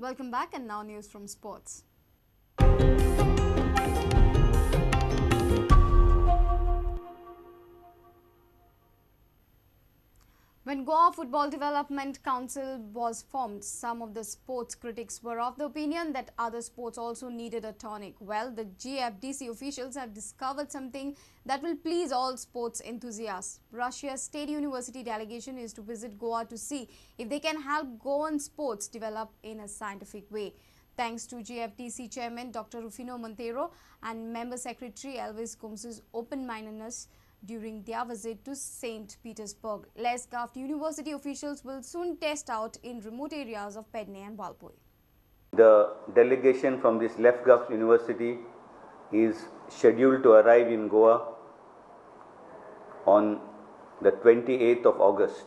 Welcome back, and now news from sports. When Goa Football Development Council was formed, some of the sports critics were of the opinion that other sports also needed a tonic. Well, the GFDC officials have discovered something that will please all sports enthusiasts. Russia's State University delegation is to visit Goa to see if they can help Goan sports develop in a scientific way. Thanks to GFDC Chairman Dr. Rufino Montero and Member Secretary Elvis Gomez's open-mindedness during their visit to St. Petersburg. Less Gaft University officials will soon test out in remote areas of Pedne and Valpoi. The delegation from this Left Gaft University is scheduled to arrive in Goa on the 28th of August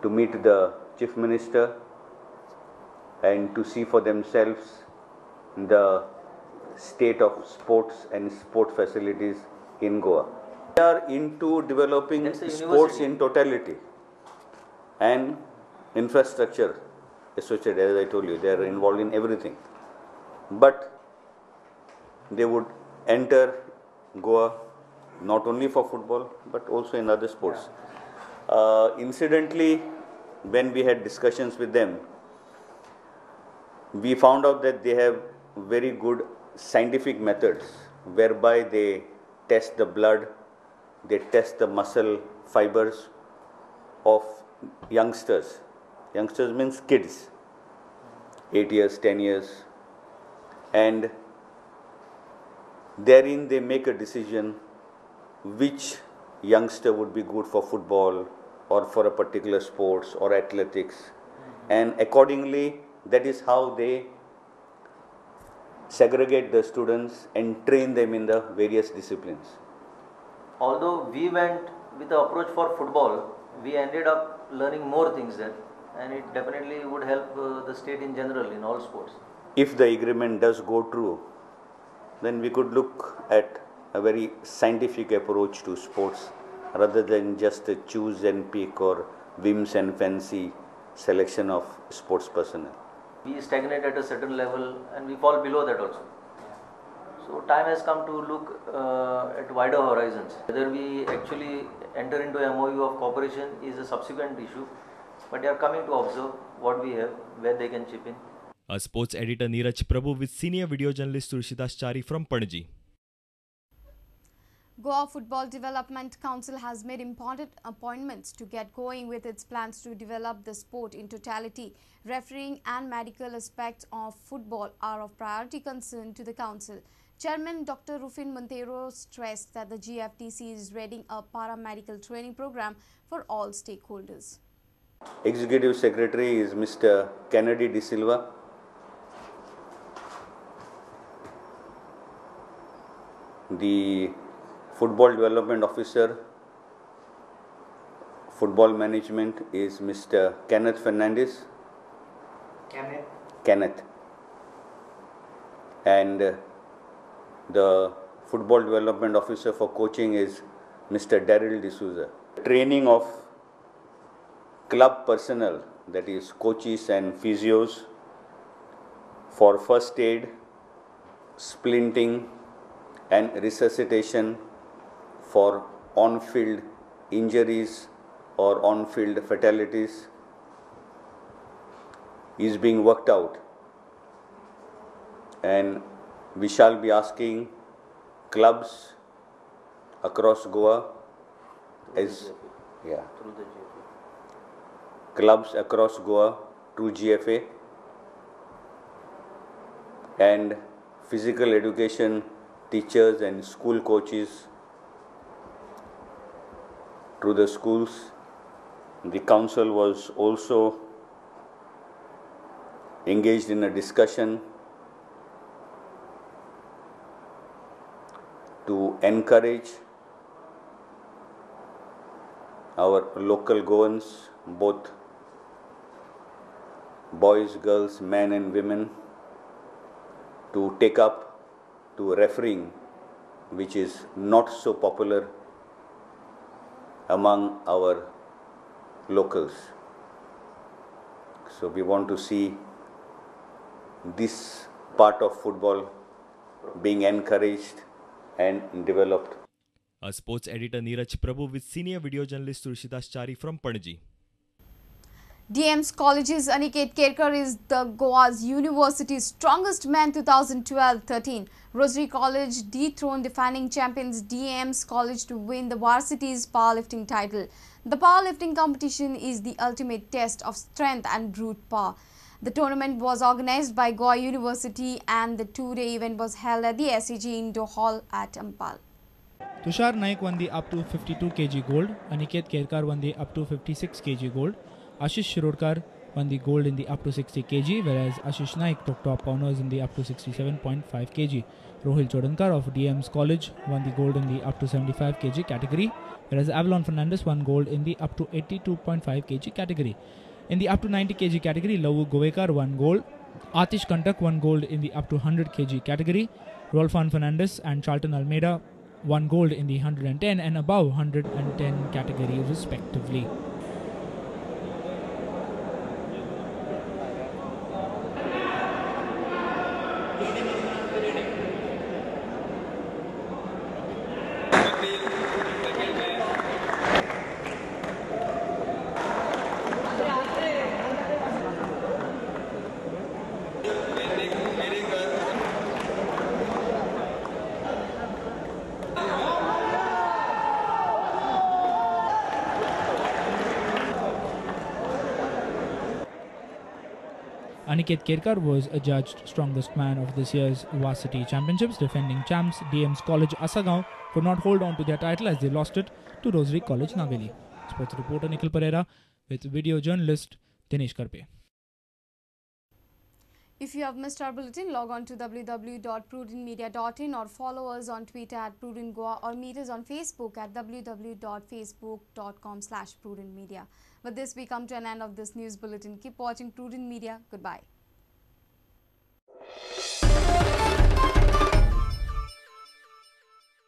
to meet the Chief Minister and to see for themselves the state of sports and sport facilities in Goa. We are into developing sports in totality and infrastructure associated, as I told you, they are involved in everything. But they would enter Goa not only for football but also in other sports. Incidentally, when we had discussions with them, we found out that they have very good scientific methods whereby they test the blood, they test the muscle fibers of youngsters. Youngsters means kids, 8 years, 10 years, and therein they make a decision which youngster would be good for football or for a particular sports or athletics, and accordingly that is how they segregate the students and train them in the various disciplines. Although we went with the approach for football, we ended up learning more things there, and it definitely would help the state in general in all sports. If the agreement does go through, then we could look at a very scientific approach to sports rather than just a choose and pick or whims and fancy selection of sports personnel. We stagnate at a certain level and we fall below that also. So time has come to look at wider horizons. Whether we actually enter into a MOU of cooperation is a subsequent issue, but they are coming to observe what we have, where they can chip in. A sports editor Neeraj Prabhu with senior video journalist Tulsidas Chari from Panaji. Goa Football Development Council has made important appointments to get going with its plans to develop the sport in totality. Refereeing and medical aspects of football are of priority concern to the council. Chairman Dr. Rufino Montero stressed that the GFDC is readying a paramedical training program for all stakeholders. Executive Secretary is Mr. Kennedy De Silva. The Football Development Officer, Football Management is Mr. Kenneth Fernandez. Kenneth. And the Football Development Officer for Coaching is Mr. Daryl D'Souza. Training of club personnel, that is coaches and physios, for first aid, splinting and resuscitation for on-field injuries or on-field fatalities is being worked out, and we shall be asking clubs across Goa clubs across Goa through GFA and physical education teachers and school coaches through the schools. The council was also engaged in a discussion to encourage our local Goans, both boys, girls, men and women, to take up to refereeing, which is not so popular among our locals. So we want to see this part of football being encouraged and developed. A sports editor Neeraj Prabhu with senior video journalist Turshidas Chari from Panaji. DM's College's Aniket Kerkar is the Goa University's strongest man 2012-13. Rosary College dethroned defending champions DM's College to win the Varsity's powerlifting title. The powerlifting competition is the ultimate test of strength and brute power. The tournament was organized by Goa University and the two-day event was held at the SAG Indoor Hall at Ampal. Tushar Naik won the up to 52 kg gold. Aniket Kerkar won the up to 56 kg gold. Ashish Shirodkar won the gold in the up to 60 kg, whereas Ashish Naik took top honors in the up to 67.5 kg. Rohil Chodankar of DM's College won the gold in the up to 75 kg category, whereas Avalon Fernandez won gold in the up to 82.5 kg category. In the up to 90 kg category, Lavu Govekar won gold. Atish Kantak won gold in the up to 100 kg category. Rolfan Fernandez and Charlton Almeida won gold in the 110 and above 110 category respectively. Aniket Kerkar was adjudged strongest man of this year's Varsity Championships. Defending champs DM's College Asagaon could not hold on to their title as they lost it to Rosary College Naveli. Sports reporter Nikhil Pereira with video journalist Dinesh Karpe. If you have missed our bulletin, log on to www.prudentmedia.in or follow us on Twitter at Prudent Goa or meet us on Facebook at www.facebook.com/prudentmedia. With this, we come to an end of this news bulletin. Keep watching Prudent Media. Goodbye.